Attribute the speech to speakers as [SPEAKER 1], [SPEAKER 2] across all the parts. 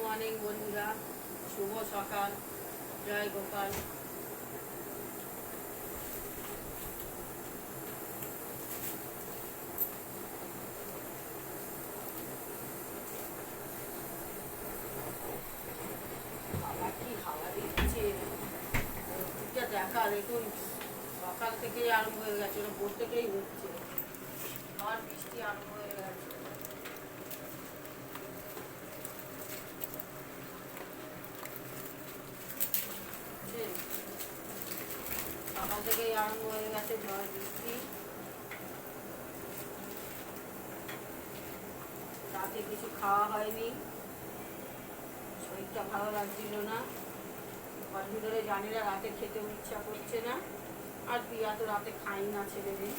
[SPEAKER 1] Morning বন্ধুরা, শুভ সকাল, জয় গোপাল। বাবা কি হাওয়া দিচ্ছে, দেখা দেখুন, সকাল থেকেই আরম্ভ হয়ে গেছে, ভোর থেকেই হচ্ছে, আর বৃষ্টি আরম্ভ হয়ে গেছে। সকাল থেকেই আরম্ভ হয়ে গেছে ঝড় বৃষ্টি। রাতে কিছু খাওয়া হয়নি, শরীরটা ভালো লাগছিল না, কদিন ধরে জানি না, রাতে খেতেও ইচ্ছা করছে না। আর পিয়া তো রাতে খাই না ছেলেদের,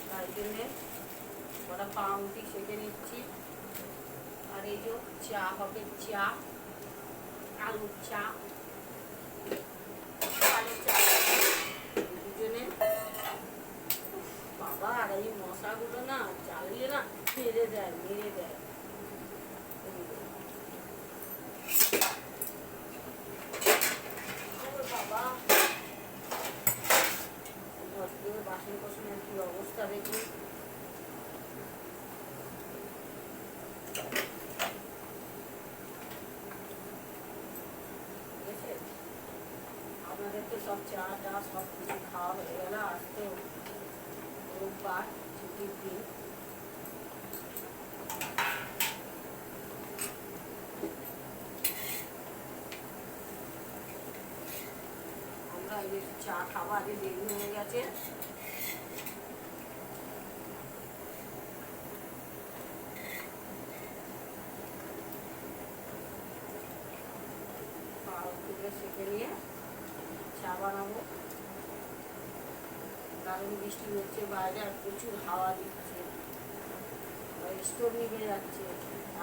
[SPEAKER 1] তাই জন্যে ওরা পাউরুটি সেঁকে নিচ্ছি। আর এই যে চা হবে, চা আলুর চা, দুজনে। বাবা আর এই মশাগুলো না জ্বালিয়ে না মেরে দেয়। বাবা বাসন কোসনের কি অবস্থা দেখুন। আপনাদের তো সব চা টা সব কিছু খাওয়া হয়ে গেল। আজ তো রোববার, ছুটির দিন। আমরা এই চা খাওয়া আগে দেরি হয়ে গেছে। সেঁকে নিয়ে চা বানাবো, কারণ বৃষ্টি হচ্ছে বাইরে আর প্রচুর হাওয়া দিচ্ছে, স্টোর নিভে যাচ্ছে,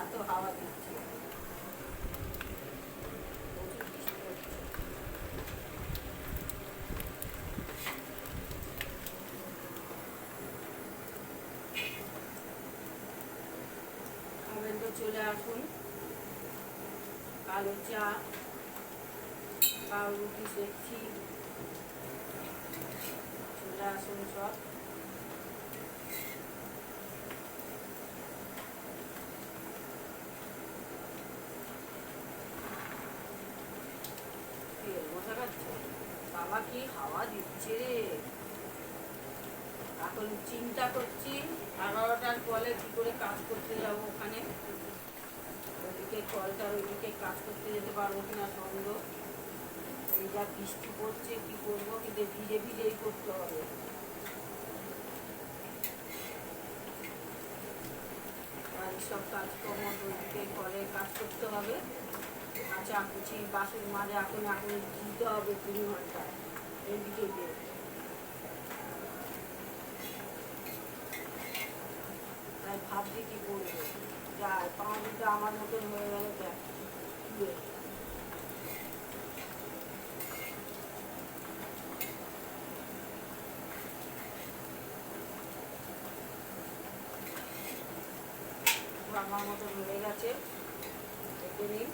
[SPEAKER 1] এত হাওয়া দিচ্ছে, প্রচুর বৃষ্টি হচ্ছে। খাবেন তো চলে আসুন। কালো চা, পাউরুটি সেঁকছি, চলে আসুন সব। মজা খাচ্ছে, বাবা কি হাওয়া দিচ্ছে রে। এখন চিন্তা করছি 11টার পরে কি করে কাজ করতে যাব। ওখানে ওইদিকে কলটার ওইদিকে কাজ করতে যেতে পারবো কিনা সন্দেহ। এই যা বৃষ্টি পড়ছে কি করবো, কিন্তু ভিজেই করতে হবে। আর সব কাজকর্ম ওইদিকে কলে কাজ করতে হবে। আচ্ছা, কুচি বাসন মাঝে এখন দিতে হবে 3 ঘন্টা এইদিকে দিয়ে। তাই ভাবছি কি করবো, যায় পাউরুটিটা আমার মতন হয়ে গেল। দেখ আমার মতন হয়ে গেছে, দেখে নিন।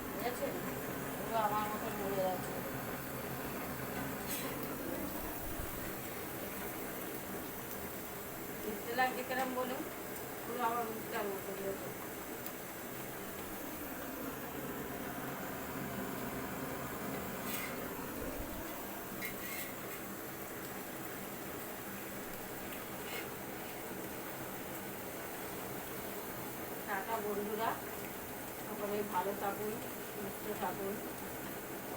[SPEAKER 1] ঠিক আছে, আমার মতন হয়ে গেছে। দেখতে লাগছে কেরম বলুন, পুরো আমার মুখটার মতো হয়েছে। টাটা বন্ধুরা, সকলে ভালো থাকুন, সুস্থ থাকুন,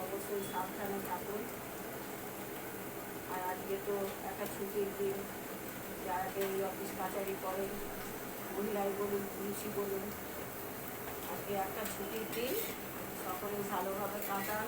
[SPEAKER 1] অবশ্যই সাবধানে থাকুন। আর আজকে তো একটা ছুটির দিন, যারা এই অফিস কাছারি করেন, মহিলাই বলুন পুলিশই বলুন, আজকে একটা ছুটির দিন, সকলে ভালোভাবে কাটান।